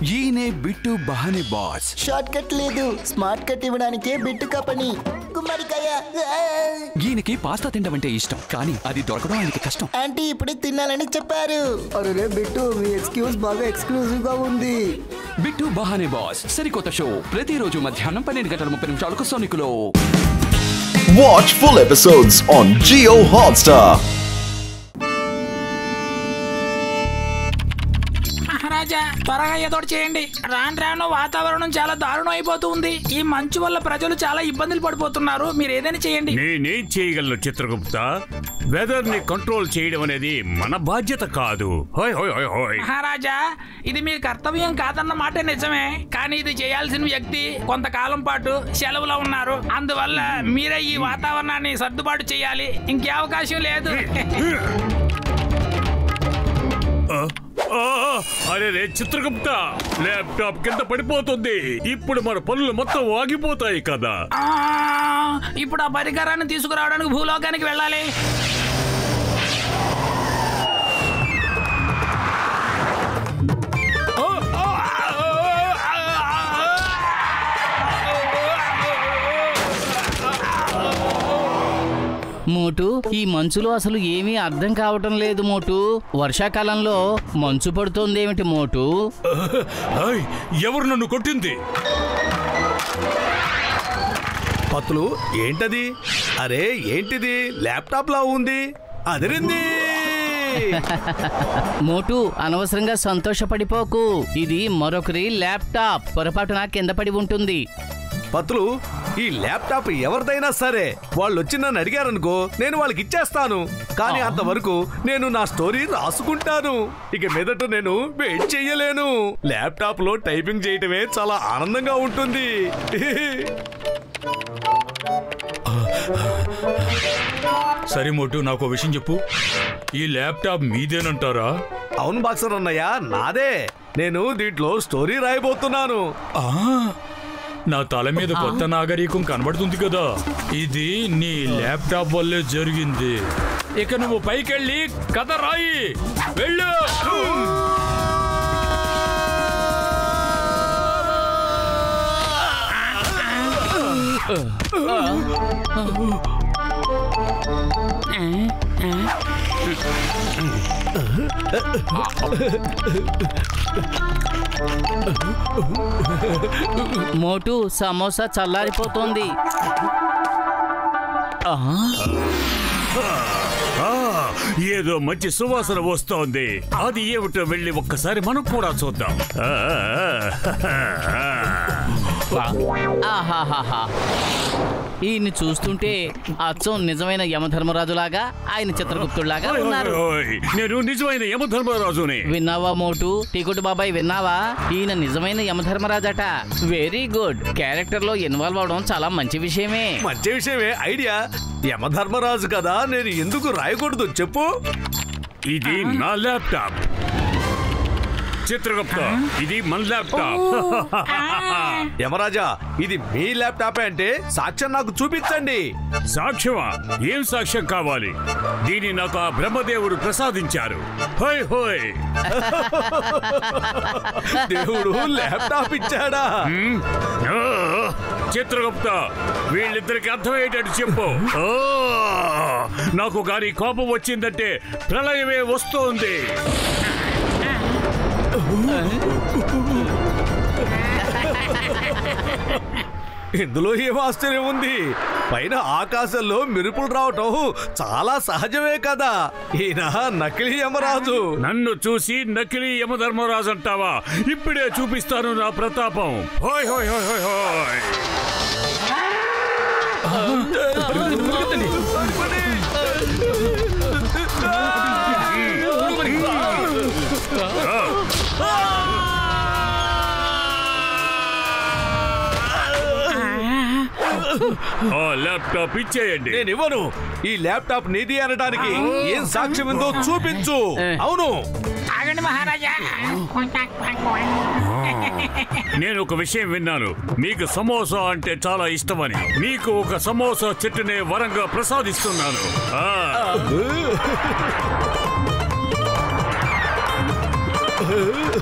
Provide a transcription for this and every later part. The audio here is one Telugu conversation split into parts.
ఈయనే బిట్టు బహానే బాస్. షార్ట్ కట్ లేదు, స్మార్ట్ కట్ ఇవ్వడానికే బిట్టు కంపెనీ. గుమ్మడికాయ. ఈయనకి పాస్తా తినడం అంటే ఇష్టం, కానీ అది దొరకడం ఆయనకి కష్టం. ఆంటీ ఇప్పుడే తినాలని చెప్పారు. అరే బిట్టు, మీ ఎక్స్క్యూజ్ బాగా ఎక్స్క్లూజివ్ గా ఉంది. బిట్టు బహానే బాస్ సరికొత్త షో ప్రతిరోజు మధ్యాహ్నం 12:30 సోనికులో. Watch full episodes on Jio Hotstar. మహారాజా, త్వరగా ఏదోటి చేయండి. రాను వాతావరణం చాలా దారుణం అయిపోతుంది. ఈ మంచు వల్ల ప్రజలు చాలా ఇబ్బందులు పడిపోతున్నారు. మీరు ఏదైనా చేయండి. నేనేం చేయగలను చిత్రగుప్త? వెదర్ ని కంట్రోల్ చేయడం అనేది మన బాధ్యత కాదు. మహారాజా, ఇది మీ కర్తవ్యం కాదన్న మాట నిజమే, కానీ ఇది చేయాల్సిన వ్యక్తి కొంతకాలం పాటు సెలవులో ఉన్నారు. అందువల్ల మీరే ఈ వాతావరణాన్ని సర్దుబాటు చేయాలి. ఇంకే అవకాశం లేదు. అరే రే చిత్రగుప్త, ల్యాప్టాప్ కింద పడిపోతుంది. ఇప్పుడు మన పనులు మొత్తం ఆగిపోతాయి కదా. ఇప్పుడు ఆ పరికరాన్ని తీసుకురావడానికి భూలోకానికి వెళ్ళాలి. మోటు, ఈ మంచులో అసలు ఏమీ అర్థం కావటం లేదు మోటు. వర్షాకాలంలో మంచు పడుతోందేమిటి మోటు? ఎవరు నన్ను కొట్టింది? పత్తులు ఏంటది? అరే ఏంటిది? ల్యాప్టాప్ లా ఉంది, అదిరింది. మోటు, అనవసరంగా సంతోషపడిపోకు. ఇది మరొకరి ల్యాప్టాప్, పొరపాటున కింద పడి ఉంటుంది. పత్తులు, ఈ ల్యాప్టాప్ ఎవరిదైనా సరే వాళ్ళు వచ్చి నన్ను అడిగారనుకో, నేను వాళ్ళకి ఇచ్చేస్తాను. కానీ అంతవరకు నేను నా స్టోరీ రాసుకుంటాను. ఇక మీదట నేను వెయిట్ చెయ్యలేను. ల్యాప్టాప్ లో టైపింగ్ చేయటమే చాలా ఆనందంగా ఉంటుంది. సరే మోటు, నాకు విషయం చెప్పు. ఈ ల్యాప్టాప్ మీదేనంటారా? అవును బాక్సర్ అన్నయ్య, నాదే. నేను దీంట్లో స్టోరీ రాయబోతున్నాను. నా తల మీద కొత్త నాగరికం కనబడుతుంది కదా. ఇది నీ ల్యాప్టాప్ వల్లే జరిగింది. ఇక నువ్వు పైకెళ్ళి కథ రాయి. వెళ్ళు. మోటు, సమోసా చల్లారిపోతోంది. ఏదో మంచి సువాసన వస్తోంది. అది ఏమిటో వెళ్ళి ఒక్కసారి మనం కూడా చూద్దాం. ఆహాహాహా, ఈయన్ని చూస్తుంటే అచ్చం నిజమైన యమధర్మరాజులాగా, ఆయన చిత్రగుప్తుడిలాగా ఉన్నారు. నేను నిజమైన యమధర్మరాజుని. విన్నావా మోటు? టికుటు బాబాయ్ విన్నావా? ఈయన నిజమైన యమధర్మరాజట. Very good. క్యారెక్టర్ లో ఇన్వాల్వ్ అవడం చాలా మంచి విషయమే. మంచి విషయమే. ఐడియా. యమధర్మరాజు కదా, నేను ఎందుకు రాయకూడదు చెప్పు? ఇది నా ల్యాప్టాప్. చిత్రగుప్త, ఇది మన ల్యాప్టాప్. యమరాజా, ఇది మీ ల్యాప్టాప్ అంటే సాక్ష్యం నాకు చూపించండి. సాక్ష్యమా? ఏం సాక్ష్యం కావాలి? దీన్ని నాకు ఆ బ్రహ్మదేవుడు ప్రసాదించారు. హోయ్ హోయ్. దేవుడు ల్యాప్టాప్ ఇచ్చాడా? చిత్రగుప్త, వీళ్ళిద్దరికి అర్థమయ్యేటట్టు చెప్పు. నాకు గారి కోపం వచ్చిందంటే ప్రళయమే వస్తోంది. ఇందులో ఏం ఆశ్చర్యం ఉంది? పైన ఆకాశంలో మెరుపులు రావటం చాలా సహజమే కదా. ఈయన నకిలీ యమరాజు. నన్ను చూసి నకిలీ యమధర్మరాజు అంటావా? ఇప్పుడే చూపిస్తాను నా ప్రతాపం. హోయ్ హోయ్ హోయ్ హోయ్ హోయ్. ల్యాప్టాప్ ఇచ్చేయండి. నేను ఇవ్వను. ఈ ల్యాప్టాప్ నీది అనడానికి ఏం సాక్ష్యం ఉందో చూపించు. అవును. ఆగండి మహారాజా. నేను ఒక విషయం విన్నాను. మీకు సమోసా అంటే చాలా ఇష్టమని. మీకు ఒక సమోసా చెట్టునే వరంగా ప్రసాదిస్తున్నాను.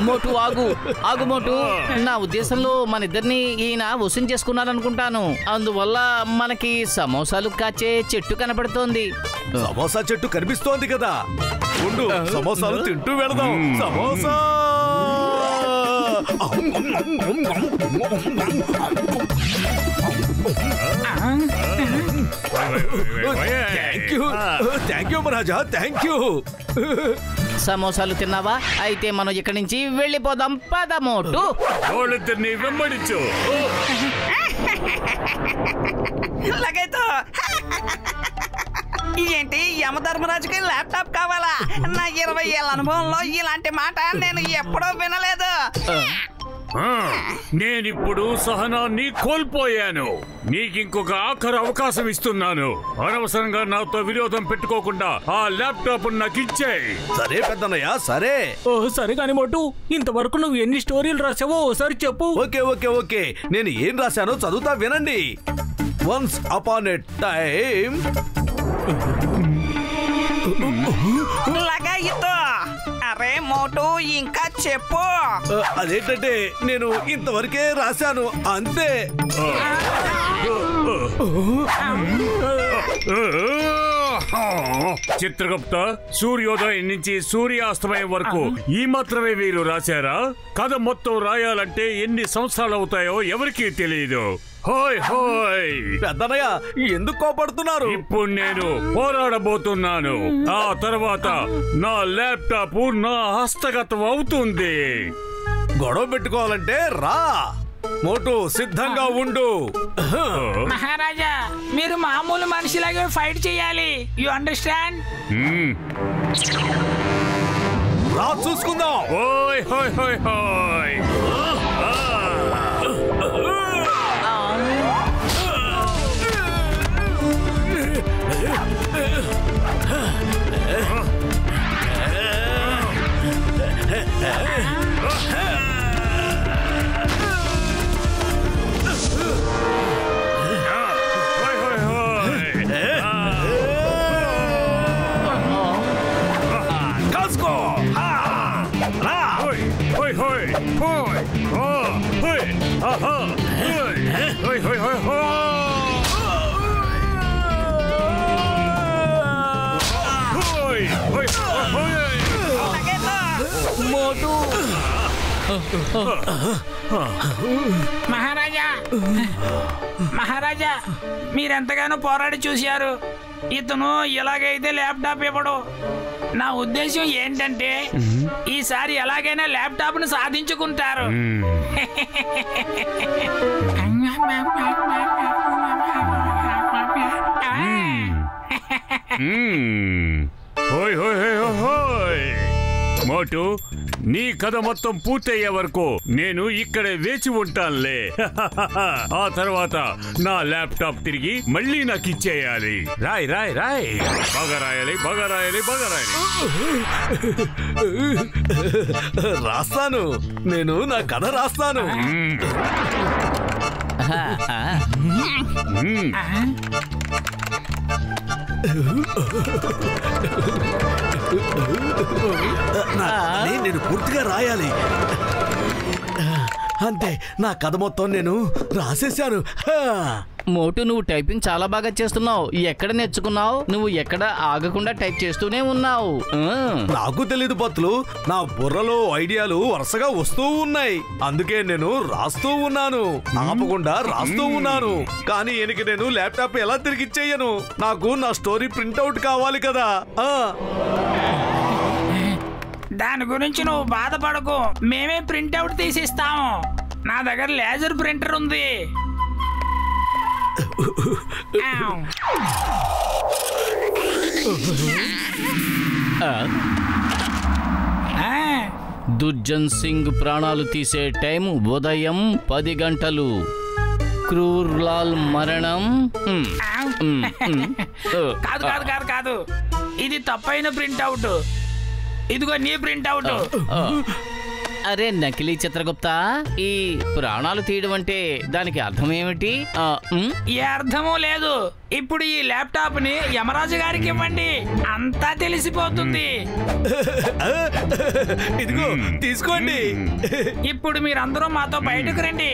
మోటు ఆగు ఆగు మోటు. నా ఉద్దేశంలో మన ఇద్దరిని ఈయన వసూలు చేసుకున్నారనుకుంటాను. అందువల్ల మనకి సమోసాలు కాచే చెట్టు కనపడుతోంది. సమోసా చెట్టు కనిపిస్తోంది కదా, ఉండు సమోసాలు తింటూ వెళదాం. Samosa thank you Maharaja, thank you. సమోసాలు తిన్నావా? అయితే మనం ఇక్కడి నుంచి వెళ్ళిపోదాం. పద మోటు. వాళ్ళిద్దరిని వెంబడించు. ఏంటి యమధర్మరాజుకి ల్యాప్టాప్ కావాలా? నా 20 ఏళ్ళ అనుభవంలో ఇలాంటి మాట నేను ఎప్పుడూ వినలేదు. నేనిప్పుడు సహనాన్ని కోల్పోయాను. నీకింకొక ఆఖరి అవకాశం ఇస్తున్నాను. అనవసరంగా నాతో విరోధం పెట్టుకోకుండా ఆ ల్యాప్టాప్ నాకు ఇచ్చేయి. సరే పెద్దన్నయ్య, సరే. సరే కాని మోటు, ఇంతవరకు నువ్వు ఎన్ని స్టోరీలు రాసావో ఓసారి చెప్పు. ఓకే ఓకే ఓకే, నేను ఏం రాశానో చదువుతా వినండి. Once upon a time. అరే మోటు, ఇంకా చెప్పు. అదేంటంటే నేను ఇంతవరకే రాశాను, అంతే. చిత్రగుప్త, సూర్యోదయం నుంచి సూర్యాస్తమయం వరకు ఈ మాత్రమే వీరు రాశారా? కథ మొత్తం రాయాలంటే ఎన్ని సంవత్సరాలు అవుతాయో ఎవరికీ తెలియదు. హోయ్ హోయ్ పెద్దనయ్య, ఎందుకు కోపడుతున్నారు? ఇప్పుడు నేను పోరాడబోతున్నాను. ఆ తర్వాత నా ల్యాప్టాప్ నా హస్తగతం అవుతుంది. గొడవ పెట్టుకోవాలంటే రా. మోటు సిద్ధంగా ఉండు. మహారాజా, మీరు మామూలు మనిషిలాగే ఫైట్ చేయాలి. You understand? రా చూసుకుందాం. ఓయ్ హోయ్ హోయ్ హోయ్. మహారాజా, మహారాజా, మీరెంతగానో పోరాడి చూశారు. ఇతను ఎలాగైతే ల్యాప్టాప్ ఇవ్వడు. నా ఉద్దేశం ఏంటంటే ఈసారి ఎలాగైనా ల్యాప్టాప్ ను సాధించుకుంటారు. మోటు, నీ కథ మొత్తం పూర్తయ్యే వరకు నేను ఇక్కడే వేచి ఉంటానులే. ఆ తర్వాత నా ల్యాప్టాప్ తిరిగి మళ్ళీ నాకు ఇచ్చేయాలి. రాయ్ రాయ్ రాయ్, బాగా రాయాలి, బాగా రాయాలి, బాగా రాయాలి. రాస్తాను, నేను నా కథ రాస్తాను. నేను పూర్తిగా రాయాలి. అంతే, నా కథ మొత్తం నేను రాసేశాను. మోటు, నువ్వు టైపింగ్ చాలా బాగా చేస్తున్నావు. ఎక్కడ నేర్చుకున్నావు? నువ్వు ఎక్కడ ఆగకుండా టైప్ చేస్తూనే ఉన్నావు. నాకు తెలీదు పత్తులు, నా బుర్రలో ఐడియాలు వరుసగా వస్తూ ఉన్నాయి. అందుకే నేను రాస్తూ ఉన్నాను, ఆపకుండా రాస్తూ ఉన్నాను. కానీ ఈయనకి నేను ల్యాప్టాప్ ఎలా తిరిగిచ్చేయను? నాకు నా స్టోరీ ప్రింట్అవుట్ కావాలి కదా. దాని గురించి నువ్వు బాధపడకు, మేమే ప్రింట్అవుట్ తీసిస్తాము. నా దగ్గర లేజర్ ప్రింటర్ ఉంది. దుర్జన్ సింగ్ ప్రాణాలు తీసే టైం ఉదయం 10 గంటలు. క్రూర్ లాల్ మరణం. కాదు కాదు కాదు కాదు, ఇది తప్పైన ప్రింట్అవుట్. ఇదిగో నీ ప్రింట్అవుట్. అరే నకిలీ చిత్రగుప్త, ఈ ప్రాణాలు తీయడం అంటే దానికి అర్థం ఏమిటి? ఏ అర్థమూ లేదు. ఇప్పుడు ఈ ల్యాప్టాప్ ని యమరాజు గారికి ఇవ్వండి, అంతా తెలిసిపోతుంది. ఇదిగో తీసుకోండి. ఇప్పుడు మీరందరూ మాతో బయటకు రండి.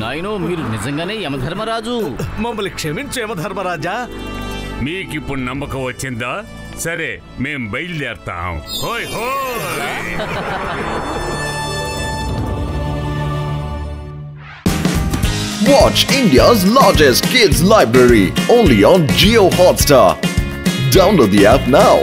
నాయనో, మీరు నిజంగానే యమధర్మరాజు. మమ్మల్ని క్షమించు యమధర్మరాజా. మీకిప్పుడు నమ్మకం వచ్చిందా? సరే, మేం బయలుదేరతాం. హోయ్ హోయ్. Watch India's largest kids library only on Jio Hotstar. Download the app now.